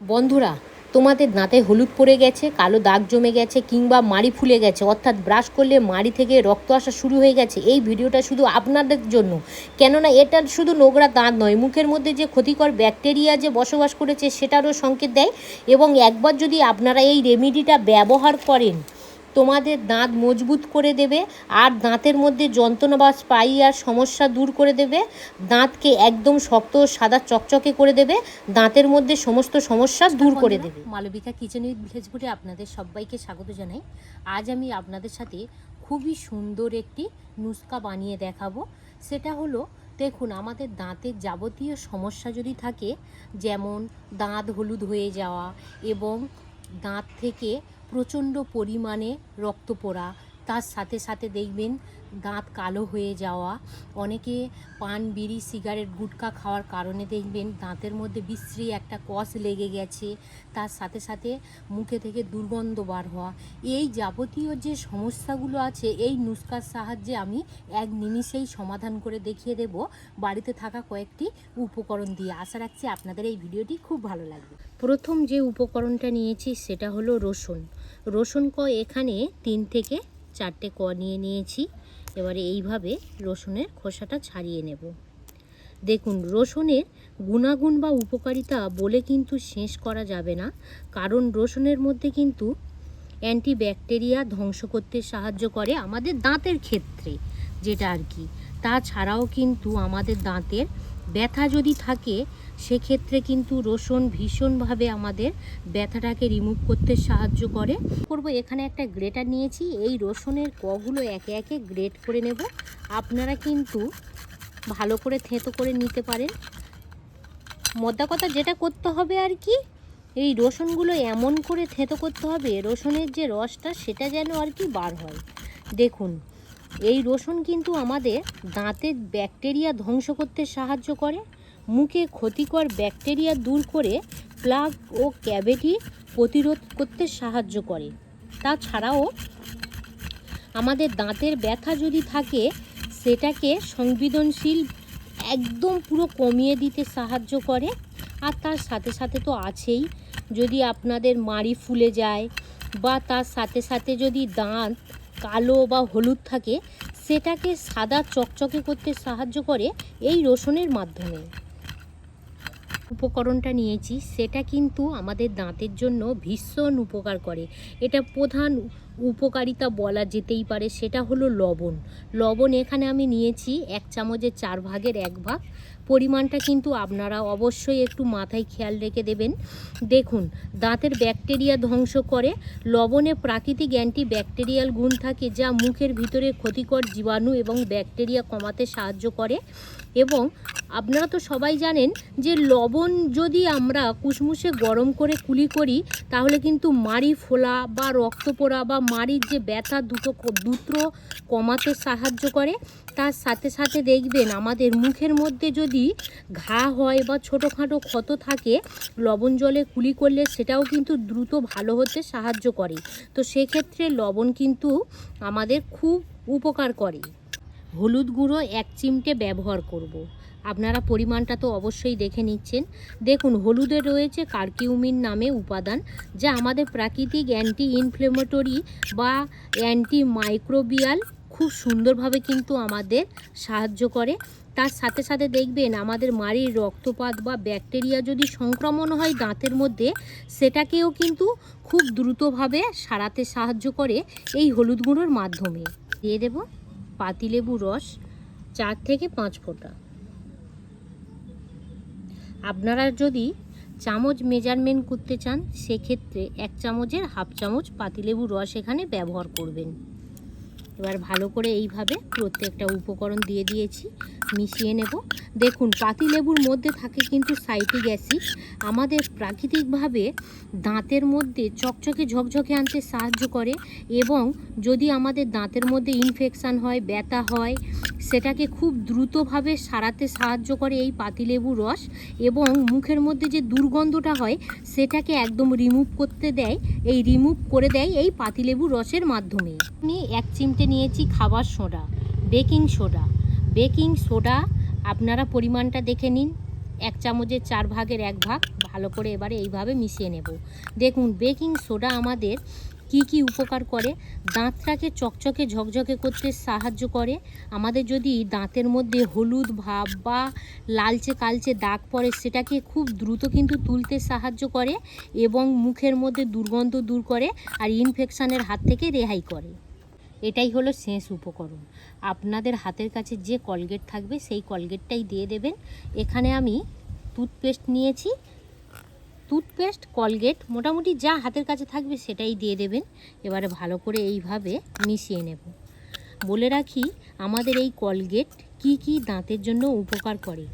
বন্ধুরা, তোমাদের দাঁতে হলুদ পড়ে গেছে, কালো দাগ জমে গেছে কিংবা মাড়ি ফুলে গেছে, অর্থাৎ ব্রাশ করলে মাড়ি থেকে রক্ত আসা শুরু হয়ে গেছে, এই ভিডিওটা শুধু আপনাদের জন্য। কেননা এটা শুধু নোংরা দাঁত নয়, মুখের মধ্যে যে ক্ষতিকর ব্যাকটেরিয়া যে বসবাস করেছে সেটারও সংকেত দেয়। এবং একবার যদি আপনারা এই রেমেডিটা ব্যবহার করেন, তোমাদের দাঁত মজবুত করে দেবে আর দাঁতের মধ্যে যন্ত্রণা বা স্পাইয়ার সমস্যা দূর করে দেবে, দাঁতকে একদম শক্ত সাদা চকচকে করে দেবে, দাঁতের মধ্যে সমস্ত সমস্যা দূর করে দেবে। মালবিকা কিচেন উইথ ভিলেজ ফুডে আপনাদের সবাইকে স্বাগত জানাই। আজ আমি আপনাদের সাথে খুবই সুন্দর একটি নুস্কা বানিয়ে দেখাবো। সেটা হলো, দেখুন, আমাদের দাঁতের যাবতীয় সমস্যা যদি থাকে, যেমন দাঁত হলুদ হয়ে যাওয়া এবং দাঁত থেকে প্রচণ্ড পরিমাণে রক্ত পড়া, তার সাথে সাথে দেখবেন দাঁত কালো হয়ে যাওয়া, অনেকে পান বিড়ি সিগারেট গুটখা খাওয়ার কারণে দেখবেন দাঁতের মধ্যে বিশ্রী একটা কষ লেগে গেছে, তার সাথে সাথে মুখে থেকে দুর্গন্ধ বার হওয়া, এই যাবতীয় যে সমস্যাগুলো আছে এই নুস্কার সাহায্যে আমি এক নিমিষেই সমাধান করে দেখিয়ে দেব বাড়িতে থাকা কয়েকটি উপকরণ দিয়ে। আশা রাখছি আপনাদের এই ভিডিওটি খুব ভালো লাগবে। প্রথম যে উপকরণটা নিয়েছি সেটা হলো রসুন। রসুন এখানে 3 থেকে 4টে নিয়ে নিয়েছি। এবারে এইভাবে রসুনের খোসাটা ছাড়িয়ে নেব। দেখুন, রসুনের গুণাগুণ বা উপকারিতা বলে কিন্তু শেষ করা যাবে না, কারণ রসুনের মধ্যে কিন্তু অ্যান্টিব্যাকটেরিয়া ধ্বংস করতে সাহায্য করে আমাদের দাঁতের ক্ষেত্রে, যেটা আর কি। তাছাড়াও কিন্তু আমাদের দাঁতের ব্যথা যদি থাকে সেক্ষেত্রে কিন্তু রসুন ভীষণভাবে আমাদের ব্যথাটাকে রিমুভ করতে সাহায্য করে। এখানে একটা গ্রেটার নিয়েছি, এই রসুনের কগুলো একে একে গ্রেট করে নেব। আপনারা কিন্তু ভালো করে থেঁতো করে নিতে পারেন। মোদ্দা কথা যেটা করতে হবে আর কি, এই রসুনগুলো এমন করে থেঁতো করতে হবে রসুনের যে রসটা সেটা যেন আর কি বার হয়। দেখুন, এই রসুন কিন্তু আমাদের দাঁতের ব্যাকটেরিয়া ধ্বংস করতে সাহায্য করে, মুখে ক্ষতিকর ব্যাকটেরিয়া দূর করে প্লাগ ও ক্যাভিটি প্রতিরোধ করতে সাহায্য করে। তাছাড়াও আমাদের দাঁতের ব্যথা যদি থাকে সেটাকে সংবেদনশীল একদম পুরো কমিয়ে দিতে সাহায্য করে। আর তার সাথে সাথে তো আছেই, যদি আপনাদের মাড়ি ফুলে যায় বা তার সাথে সাথে যদি দাঁত কালো বা হলুদ থাকে সেটাকে সাদা চকচকে করতে সাহায্য করে এই রসুনের মাধ্যমে। উপকরণটা নিয়েছি সেটা কিন্তু আমাদের দাঁতের জন্য ভীষণ উপকার করে। এটা প্রধান উপকারিতা বলা যেতেই পারে, সেটা হলো লবণ। লবণ এখানে আমি নিয়েছি 1 চামচের 4 ভাগের 1 ভাগ। পরিমাণটা কিন্তু আপনারা অবশ্যই একটু মাথায় খেয়াল রেখে দেবেন। দেখুন, দাঁতের ব্যাকটেরিয়া ধ্বংস করে। লবণে প্রাকৃতিক অ্যান্টিব্যাকটেরিয়াল গুণ থাকে যা মুখের ভিতরে ক্ষতিকর জীবাণু এবং ব্যাকটেরিয়া কমাতে সাহায্য করে। এবং আপনারা তো সবাই জানেন যে লবণ যদি আমরা কুসমুসে গরম করে কুলি করি তাহলে কিন্তু মাড়ি ফোলা বা রক্ত পোড়া বা মাড়ির যে ব্যথা দ্রুত কমাতে সাহায্য করে। তার সাথে সাথে দেখবেন আমাদের মুখের মধ্যে যদি ঘা হয় বা ছোটোখাটো ক্ষত থাকে, লবণ জলে কুলি করলে সেটাও কিন্তু দ্রুত ভালো হতে সাহায্য করে। তো সেক্ষেত্রে লবণ কিন্তু আমাদের খুব উপকার করে। হলুদ গুঁড়ো 1 চিমটে ব্যবহার করব। আপনারা পরিমাণটা তো অবশ্যই দেখে নিচ্ছেন। দেখুন, হলুদে রয়েছে কারকিউমিন নামে উপাদান, যা আমাদের প্রাকৃতিক অ্যান্টি ইনফ্লেমেটরি বা অ্যান্টি মাইক্রোবিয়াল খুব সুন্দরভাবে কিন্তু আমাদের সাহায্য করে। তার সাথে সাথে দেখবেন আমাদের মাড়ির রক্তপাত বা ব্যাকটেরিয়া যদি সংক্রমণ হয় দাঁতের মধ্যে, সেটাকেও কিন্তু খুব দ্রুতভাবে সারাতে সাহায্য করে এই হলুদ গুঁড়োর মাধ্যমে। দিয়ে দেব পাতিলেবু রস 4 থেকে 5 ফোঁটা। আপনারা যদি চামচ মেজারমেন্ট করতে চান সেক্ষেত্রে 1 চামচের হাফ চামচ পাতিলেবু রস এখানে ব্যবহার করবেন। এবার ভালো করে এইভাবে প্রত্যেকটা উপকরণ দিয়ে দিয়েছি, মিশিয়ে নেব। দেখুন, পাতিলেবুর মধ্যে থাকে কিন্তু সাইট্রিক অ্যাসিড, আমাদের প্রাকৃতিকভাবে দাঁতের মধ্যে চকচকে ঝকঝকে আনতে সাহায্য করে। এবং যদি আমাদের দাঁতের মধ্যে ইনফেকশান হয়, ব্যথা হয়, সেটাকে খুব দ্রুতভাবে সারাতে সাহায্য করে এই পাতিলেবু রস। এবং মুখের মধ্যে যে দুর্গন্ধটা হয় সেটাকে একদম রিমুভ করে দেয় এই পাতিলেবু রসের মাধ্যমে। আমি 1 চিমটে নিয়েছি খাবার সোডা, বেকিং সোডা। আপনারা পরিমাণটা দেখে নিন। 1 চামচের 4 ভাগের 1 ভাগ ভালো করে এবারে এইভাবে মিশিয়ে নেব। দেখুন বেকিং সোডা আমাদের কি উপকার করে, দাঁতটাকে চকচকে ঝকঝকে করতে সাহায্য করে। আমাদের যদি দাঁতের মধ্যে হলুদ ভাব বা লালচে কালচে দাগ পড়ে সেটাকে খুব দ্রুত কিন্তু তুলতে সাহায্য করে এবং মুখের মধ্যে দুর্গন্ধ দূর করে আর ইনফেকশানের হাত থেকে রেহাই করে। এটাই হলো শেষ উপকরণ। আপনাদের হাতের কাছে যে কলগেট থাকবে সেই কলগেটটাই দিয়ে দেবেন। এখানে আমি টুথপেস্ট নিয়েছি, টুথপেস্ট কলগেট মোটামুটি যা হাতের কাছে থাকবে সেটাই দিয়ে দেবেন। এবারে ভালো করে এইভাবে মিশিয়ে নেব। বলে রাখি আমাদের এই কলগেট কি দাঁতের জন্য উপকার করে।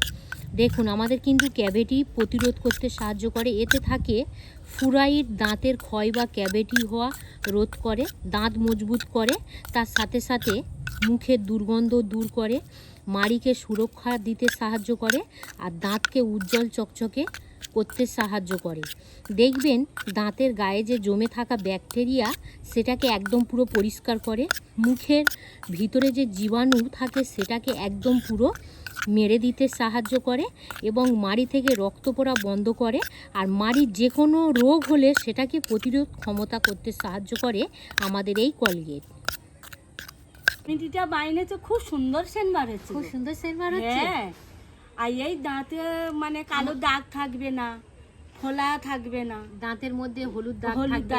দেখুন আমাদের কিন্তু ক্যাভিটি প্রতিরোধ করতে সাহায্য করে। এতে থাকে ফ্লুরাইড, দাঁতের ক্ষয় বা ক্যাভিটি হওয়া রোধ করে, দাঁত মজবুত করে, তার সাথে সাথে মুখের দুর্গন্ধ দূর করে, মাড়িকে সুরক্ষা দিতে সাহায্য করে আর দাঁতকে উজ্জ্বল চকচকে করতে সাহায্য করে। দেখবেন দাঁতের গায়ে যে জমে থাকা ব্যাকটেরিয়া সেটাকে একদম পুরো পরিষ্কার করে, মুখের ভিতরে যে জীবাণু থাকে সেটাকে একদম পুরো মেরে দিতে সাহায্য করে এবং মাড়ি থেকে রক্ত পড়া বন্ধ করে আর মাড়ির যে কোনো রোগ হলে সেটাকে প্রতিরোধ ক্ষমতা করতে সাহায্য করে আমাদের এই কলগেট। মিটিটা বাইনে তো খুব সুন্দর সেন্ট বার হচ্ছে, খুব সুন্দর সেন্ট বার হচ্ছে। হ্যাঁ, আর এই দাঁতে মানে কালো দাগ থাকবে না, ফোলা থাকবে না, দাঁতের মধ্যে হলুদ দাগ থাকবে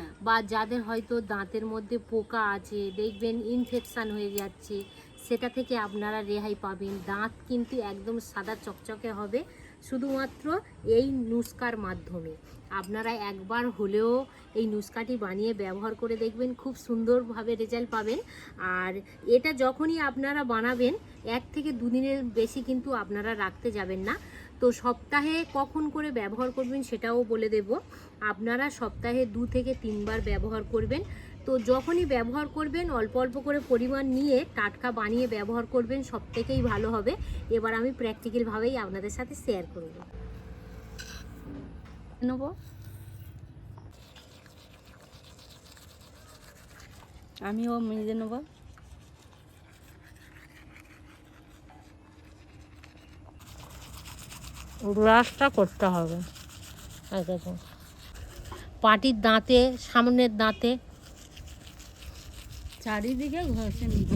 না, বা যাদের হয়তো দাঁতের মধ্যে পোকা আছে দেখবেন ইনফেকশান হয়ে যাচ্ছে সেটা থেকে আপনারা রেহাই পাবেন। দাঁত কিন্তু একদম সাদা চকচকে হবে শুধুমাত্র এই নুস্কার মাধ্যমে। আপনারা একবার হলেও এই নুস্কাটি বানিয়ে ব্যবহার করে দেখবেন, খুব সুন্দরভাবে রেজাল্ট পাবেন। আর এটা যখনই আপনারা বানাবেন 1 থেকে 2 দিনের বেশি কিন্তু আপনারা রাখতে যাবেন না। তো সপ্তাহে কখন করে ব্যবহার করবেন সেটাও বলে দেব। আপনারা সপ্তাহে 2 থেকে 3 বার ব্যবহার করবেন। তো যখনই ব্যবহার করবেন অল্প অল্প করে পরিমাণ নিয়ে টাটকা বানিয়ে ব্যবহার করবেন, সব থেকেই ভালো হবে। এবার আমি প্র্যাকটিক্যালভাবেই আপনাদের সাথে শেয়ার করব। নেব আমিও মেজে নেব। ব্রাশটা করতে হবে দেখুন পাটির দাঁতে, সামনের দাঁতে, চারিদিকে ঘষে নিতে।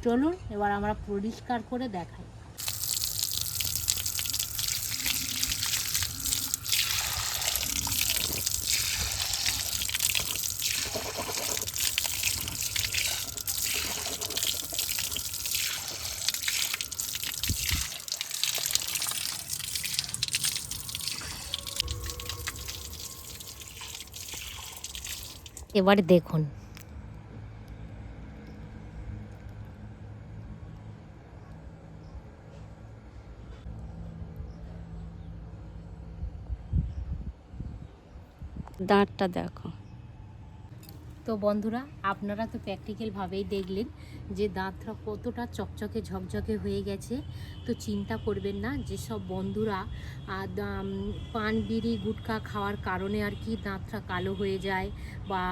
চলুন এবার আমরা পরিষ্কার করে দেখাই। এবার দেখুন দাঁতটা দেখো। তো বন্ধুরা আপনারা তো প্র্যাকটিক্যালভাবেই দেখলেন যে দাঁতটা কতটা চকচকে ঝকঝকে হয়ে গেছে। তো চিন্তা করবেন না যেসব বন্ধুরা পান বিড়ি গুটখা খাওয়ার কারণে আর কি দাঁতটা কালো হয়ে যায় বা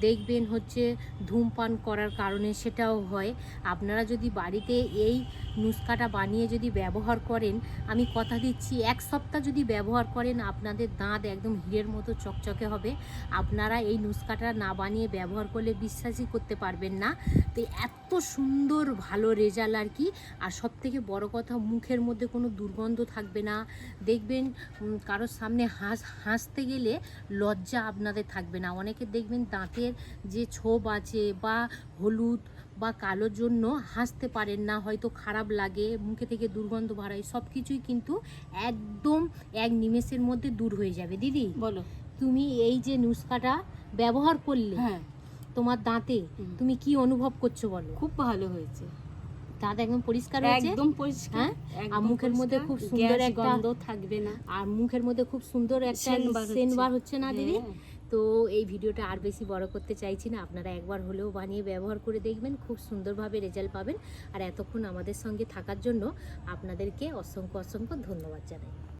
দেখবেন হচ্ছে ধূমপান করার কারণে সেটাও হয়। আপনারা যদি বাড়িতে এই নুস্কাটা বানিয়ে যদি ব্যবহার করেন, আমি কথা দিচ্ছি 1 সপ্তাহ যদি ব্যবহার করেন আপনাদের দাঁত একদম হীরের মতো চকচকে হবে। আপনারা এই নুস্কাটা না বানিয়ে ব্যবহার করলে বিশ্বাসই করতে পারবেন না। তো এত সুন্দর ভালো রেজাল্ট আর কি। আর সবথেকে বড় কথা মুখের মধ্যে কোনো দুর্গন্ধ থাকবে না। দেখবেন কারোর সামনে হাসতে গেলে লজ্জা আপনাদের থাকবে না। অনেকে দেখবেন দাঁতের যে ছোপ আছে বা হলুদ বা কালোর জন্য হাসতে পারেন না, হয়তো খারাপ লাগে, মুখে থেকে দুর্গন্ধ বাড়ায়, সব কিছুই কিন্তু একদম 1 নিমেষের মধ্যে দূর হয়ে যাবে। দিদি বলো, তুমি এই যে নুস্কাটা ব্যবহার করলে হ্যাঁ তোমার দাঁতে তুমি কি অনুভব করছো বলো? খুব ভালো হয়েছে, দাঁত একদম পরিষ্কার হয়েছে, একদম পরিষ্কার, আর মুখের মধ্যে খুব সুন্দর একটা গন্ধ থাকবে না, আর মুখের মধ্যে খুব সুন্দর একটা সেন্ট বার হচ্ছে না দিদি? তো এই ভিডিওটা আর বেশি বড় করতে চাইছি না, আপনারা একবার হলেও বানিয়ে ব্যবহার করে দেখবেন, খুব সুন্দরভাবে রেজাল্ট পাবেন। আর এতক্ষণ আমাদের সঙ্গে থাকার জন্য আপনাদেরকে অসংখ্য অসংখ্য ধন্যবাদ জানাই।